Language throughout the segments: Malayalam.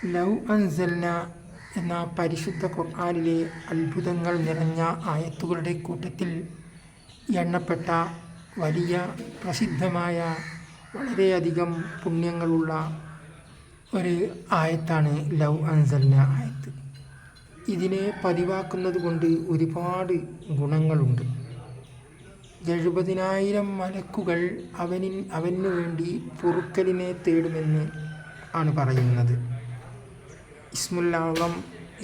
ലൗ അൻസൽന എന്ന പരിശുദ്ധ ഖുർആനിലെ അത്ഭുതങ്ങൾ നിറഞ്ഞ ആയത്തുകളുടെ കൂട്ടത്തിൽ എണ്ണപ്പെട്ട വലിയ പ്രസിദ്ധമായ വളരെയധികം പുണ്യങ്ങളുള്ള ഒരു ആയത്താണ് ലൗ അൻസൽന ആയത്ത്. ഇതിനെ പതിവാക്കുന്നത് കൊണ്ട് ഒരുപാട് ഗുണങ്ങളുണ്ട്. 70,000 മലക്കുകൾ അവന് വേണ്ടി പൊറുക്കലിനെ തേടുമെന്ന് ആണ് പറയുന്നത്. ഇസ്മുൽ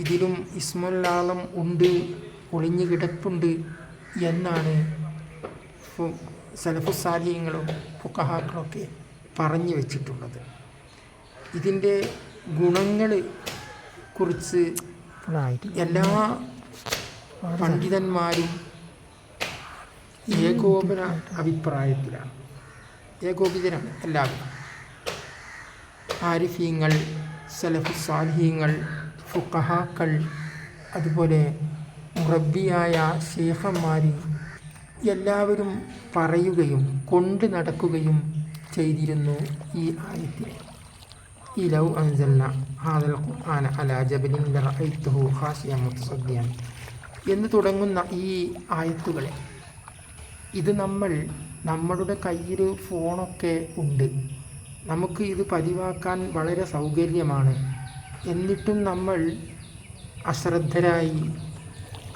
ഇതിലും ഇസ്മുൽ ഉണ്ട്, ഒളിഞ്ഞു കിടപ്പുണ്ട് എന്നാണ് സലഫുസാലിഹ്യങ്ങളും ഫുഖഹാക്കളൊക്കെ പറഞ്ഞു വച്ചിട്ടുള്ളത്. ഇതിൻ്റെ ഗുണങ്ങളെ കുറിച്ച് എല്ലാ പണ്ഡിതന്മാരും ഏകോപിതരാണ് എല്ലാവരും. ആരിഫീങ്ങൾ, സലഫുസാലിഹ്യങ്ങൾ, ഫുഖഹാക്കൾ, അതുപോലെ മുറബ്ബിയായ ശേഖന്മാർ എല്ലാവരും പറയുകയും കൊണ്ട് നടക്കുകയും ചെയ്തിരുന്നു ഈ ആയത്തിനെ. ഈ ലൗ അൻസൽന ഹാദൽ ഖുർആന അലാ ജബലിൻ ലറഅയ്തുഹു ഖാശിയൻ മുതസദ്ദിയൻ എന്ന് തുടങ്ങുന്ന ഈ ആയത്തുകളെ, ഇത് നമ്മളുടെ കയ്യിൽ ഫോണൊക്കെ ഉണ്ട്, നമുക്ക് ഇത് പതിവാക്കാൻ വളരെ സൗകര്യമാണ്. എന്നിട്ടും നമ്മൾ അശ്രദ്ധരായി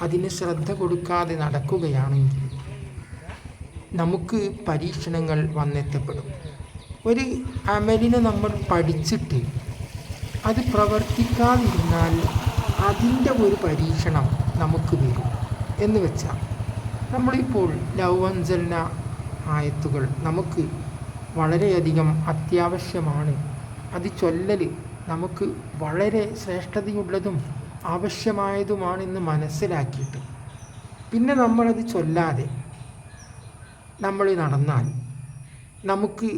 അതിന് ശ്രദ്ധ കൊടുക്കാതെ നടക്കുകയാണെങ്കിൽ നമുക്ക് പരീക്ഷണങ്ങൾ വന്നെത്തപ്പെടും. ഒരു അമലിനെ നമ്മൾ പഠിച്ചിട്ട് അത് പ്രവർത്തിക്കാതിരുന്നാൽ അതിൻ്റെ ഒരു പരീക്ഷണം നമുക്ക് വരും. എന്ന് വെച്ചാൽ നമ്മളിപ്പോൾ ലൗ അൻസൽന ആയത്തുകൾ നമുക്ക് വളരെയധികം അത്യാവശ്യമാണ്. അത് ചൊല്ലൽ നമുക്ക് വളരെ ശ്രേഷ്ഠതയുള്ളതും ആവശ്യമായതുമാണെന്ന് മനസ്സിലാക്കിയിട്ട് പിന്നെ നമ്മളത് ചൊല്ലാതെ നമ്മൾ നടന്നാൽ നമുക്ക്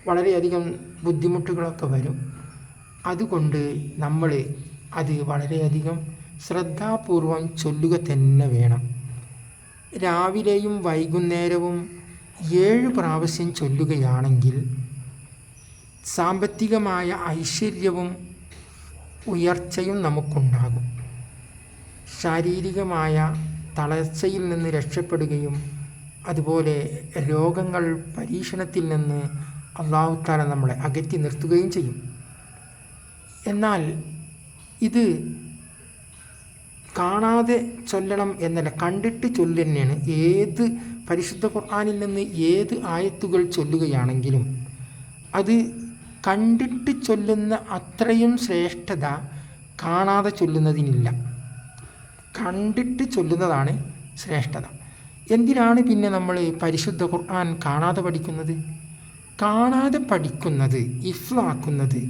വളരെയധികം ബുദ്ധിമുട്ടുകളൊക്കെ വരും. അതുകൊണ്ട് നമ്മൾ അത് വളരെയധികം ശ്രദ്ധാപൂർവം ചൊല്ലുക തന്നെ വേണം. രാവിലെയും വൈകുന്നേരവും 7 പ്രാവശ്യം ചൊല്ലുകയാണെങ്കിൽ സാമ്പത്തികമായ ഐശ്വര്യവും ഉയർച്ചയും നമുക്കുണ്ടാകും. ശാരീരികമായ തളർച്ചയിൽ നിന്ന് രക്ഷപ്പെടുകയും അതുപോലെ രോഗങ്ങൾ, പരീക്ഷണത്തിൽ നിന്ന് അല്ലാഹു തആല നമ്മളെ അകറ്റി നിർത്തുകയും ചെയ്യും. എന്നാൽ ഇത് കാണാതെ ചൊല്ലണം എന്നല്ല, കണ്ടിട്ട് ചൊല്ല് തന്നെയാണ്. ഏത് പരിശുദ്ധ ഖുർആനിൽ നിന്ന് ഏത് ആയത്തുകൾ ചൊല്ലുകയാണെങ്കിലും അത് കണ്ടിട്ട് ചൊല്ലുന്ന അത്രയും ശ്രേഷ്ഠത കാണാതെ ചൊല്ലുന്നതിനില്ല. കണ്ടിട്ട് ചൊല്ലുന്നതാണ് ശ്രേഷ്ഠത. എന്തിനാണ് പിന്നെ നമ്മൾ പരിശുദ്ധ ഖുർആൻ കാണാതെ പഠിക്കുന്നത്? കാണാതെ പഠിക്കുന്നത്, ഹിഫ്ളാക്കുന്നത്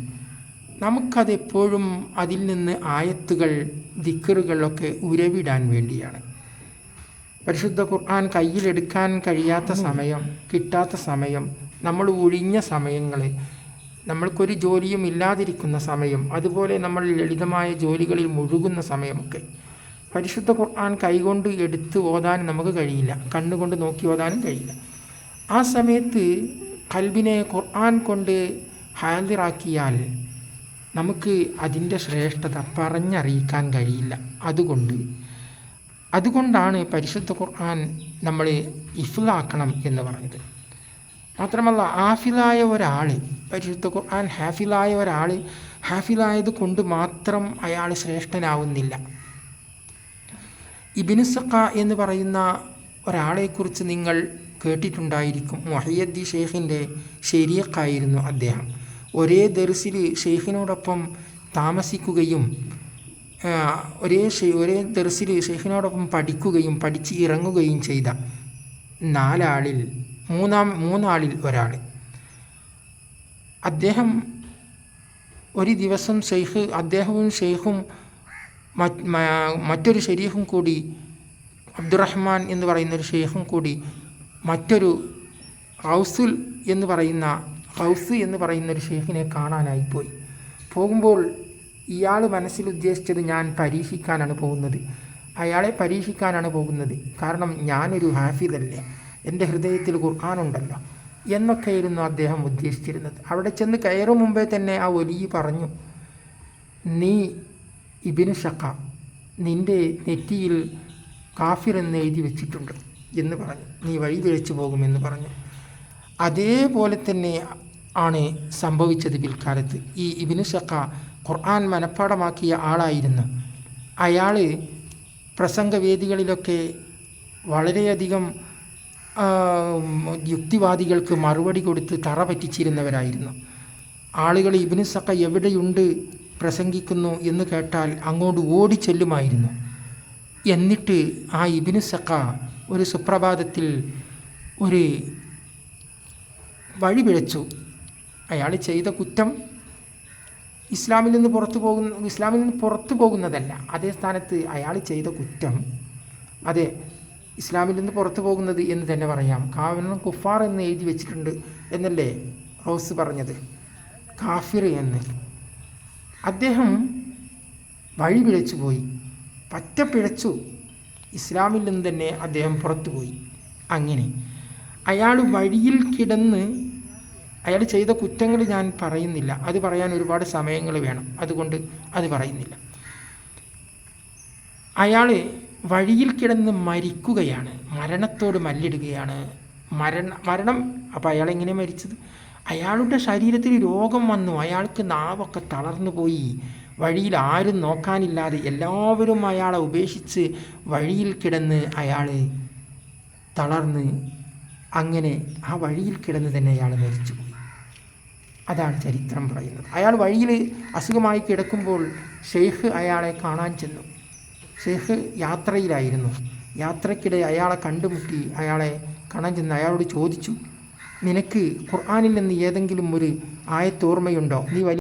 നമുക്കതെപ്പോഴും അതിൽ നിന്ന് ആയത്തുകൾ, ദിക്റുകളൊക്കെ ഉരവിടാൻ വേണ്ടിയാണ്. പരിശുദ്ധ ഖുർആൻ കയ്യിലെടുക്കാൻ കഴിയാത്ത സമയം, കിട്ടാത്ത സമയം, നമ്മൾ ഒഴിഞ്ഞ സമയങ്ങൾ, നമ്മൾക്കൊരു ജോലിയും ഇല്ലാതിരിക്കുന്ന സമയം, അതുപോലെ നമ്മൾ ലളിതമായ ജോലികളിൽ മുഴുകുന്ന സമയമൊക്കെ പരിശുദ്ധ ഖുർആൻ കൈകൊണ്ട് എടുത്ത് ഓതാൻ നമുക്ക് കഴിയില്ല, കണ്ണുകൊണ്ട് നോക്കി ഓതാനും കഴിയില്ല. ആ സമയത്ത് ഖൽബിനെ ഖുർആൻ കൊണ്ട് ഹാദിറാക്കിയാൽ നമുക്ക് അതിൻ്റെ ശ്രേഷ്ഠത പറഞ്ഞറിയിക്കാൻ കഴിയില്ല. അതുകൊണ്ടാണ് പരിശുദ്ധ ഖുർആൻ നമ്മൾ ഹിഫ്ളാക്കണം എന്ന് പറഞ്ഞത്. മാത്രമല്ല, ഹാഫിളായ ഒരാൾ, പരിശുദ്ധ ഖുർആൻ ഹാഫിളായ ഒരാൾ ഹാഫിളായത് കൊണ്ട് മാത്രം അയാൾ ശ്രേഷ്ഠനാവുന്നില്ല. ഇബ്നു സഖ എന്ന് പറയുന്ന ഒരാളെക്കുറിച്ച് നിങ്ങൾ കേട്ടിട്ടുണ്ടായിരിക്കും. മുഹയ്യദ്ദീൻ ഷെയ്ഖിൻ്റെ ശരീഖായിരുന്നു അദ്ദേഹം. ഒരേ ദർസിൽ ഷെയ്ഖിനോടൊപ്പം താമസിക്കുകയും ഒരേ ദർസിൽ ഷെയ്ഖിനോടൊപ്പം പഠിക്കുകയും പഠിച്ച് ഇറങ്ങുകയും ചെയ്ത മൂന്നാളിൽ ഒരാൾ. അദ്ദേഹം ഒരു ദിവസം അദ്ദേഹവും ഷെയ്ഖും മറ്റൊരു ഷെരീഖും കൂടി, അബ്ദുറഹ്മാൻ എന്ന് പറയുന്നൊരു ഷെയ്ഖും കൂടി മറ്റൊരു ഹൗസ് എന്ന് പറയുന്നൊരു ഷെയ്ഖിനെ കാണാനായിപ്പോയി. പോകുമ്പോൾ ഇയാൾ മനസ്സിൽ ഉദ്ദേശിച്ചത് ഞാൻ പരീക്ഷിക്കാനാണ് പോകുന്നത്, അയാളെ പരീക്ഷിക്കാനാണ് പോകുന്നത്. കാരണം ഞാനൊരു ഹാഫിദല്ലേ, എൻ്റെ ഹൃദയത്തിൽ ഖുർആനുണ്ടല്ലോ എന്നൊക്കെയായിരുന്നു അദ്ദേഹം ഉദ്ദേശിച്ചിരുന്നത്. അവിടെ ചെന്ന് കയറും മുമ്പേ തന്നെ ആ വലിയ പറഞ്ഞു, നീ ഇബ്നു ഷഖ, നിൻ്റെ നെറ്റിയിൽ കാഫിർ എന്ന് എഴുതി വെച്ചിട്ടുണ്ട് എന്ന് പറഞ്ഞു, നീ വഴി പിഴച്ചു പോകുമെന്ന് പറഞ്ഞു. അതേപോലെ തന്നെ ആണ് സംഭവിച്ചത് പിൽക്കാലത്ത്. ഈ ഇബ്നു ഷഖ ഖുർആൻ മനഃപ്പാടമാക്കിയ ആളായിരുന്നു. അയാൾ പ്രസംഗവേദികളിലൊക്കെ വളരെയധികം യുക്തിവാദികൾക്ക് മറുപടി കൊടുത്ത് തറ പറ്റിച്ചിരുന്നവരായിരുന്നു. ആളുകൾ ഇബ്നു ഷഖ എവിടെയുണ്ട് പ്രസംഗിക്കുന്നു എന്ന് കേട്ടാൽ അങ്ങോട്ട് ഓടിച്ചെല്ലുമായിരുന്നു. എന്നിട്ട് ആ ഇബ്നു ഷഖ ഒരു സുപ്രഭാതത്തിൽ ഒരു വഴി പിഴച്ചു. അയാൾ ചെയ്ത കുറ്റം ഇസ്ലാമിൽ നിന്ന് പുറത്തു പോകുന്നതല്ല. അതേ സ്ഥാനത്ത് അയാൾ ചെയ്ത കുറ്റം അതെ ഇസ്ലാമിൽ നിന്ന് പുറത്തു പോകുന്നത് എന്ന് തന്നെ പറയാം. കാരണം കുഫാർ എന്ന് എഴുതി വെച്ചിട്ടുണ്ട് എന്നല്ലേ റോസ് പറഞ്ഞത്, കാഫിർ എന്ന്. അദ്ദേഹം വഴി പിഴച്ചു പോയി, പറ്റ പിഴച്ചു. ഇസ്ലാമിൽ നിന്ന് തന്നെ അദ്ദേഹം പുറത്തുപോയി. അങ്ങനെ അയാൾ വഴിയിൽ കിടന്ന് അയാൾ ചെയ്ത കുറ്റങ്ങൾ ഞാൻ പറയുന്നില്ല, അത് പറയാൻ ഒരുപാട് സമയങ്ങൾ വേണം, അതുകൊണ്ട് അത് പറയുന്നില്ല. അയാൾ വഴിയിൽ കിടന്ന് മരിക്കുകയാണ്, മരണത്തോട് മല്ലിടുകയാണ്. മരണം അപ്പോൾ അയാൾ എങ്ങനെ മരിച്ചത്? അയാളുടെ ശരീരത്തിൽ രോഗം വന്നു, അയാൾക്ക് നാവൊക്കെ തളർന്നു പോയി. വഴിയിൽ ആരും നോക്കാനില്ലാതെ എല്ലാവരും അയാളെ ഉപേക്ഷിച്ച് വഴിയിൽ കിടന്ന് അയാൾ തളർന്ന് അങ്ങനെ ആ വഴിയിൽ കിടന്ന് തന്നെ അയാൾ മരിച്ചുപോയി. അതാണ് ചരിത്രം പറയുന്നത്. അയാൾ വഴിയിൽ അസുഖമായി കിടക്കുമ്പോൾ ഷെയ്ഖ് അയാളെ കാണാൻ ചെന്നു. ഷെയ്ഖ് യാത്രയിലായിരുന്നു. യാത്രക്കിടെ അയാളെ കണ്ടുമുട്ടി, അയാളെ കാണാൻ ചെന്ന് അയാളോട് ചോദിച്ചു, നിനക്ക് ഖുർആനിൽ നിന്ന് ഏതെങ്കിലും ഒരു ആയത്ത് ഓർമ്മയുണ്ടോ? നീ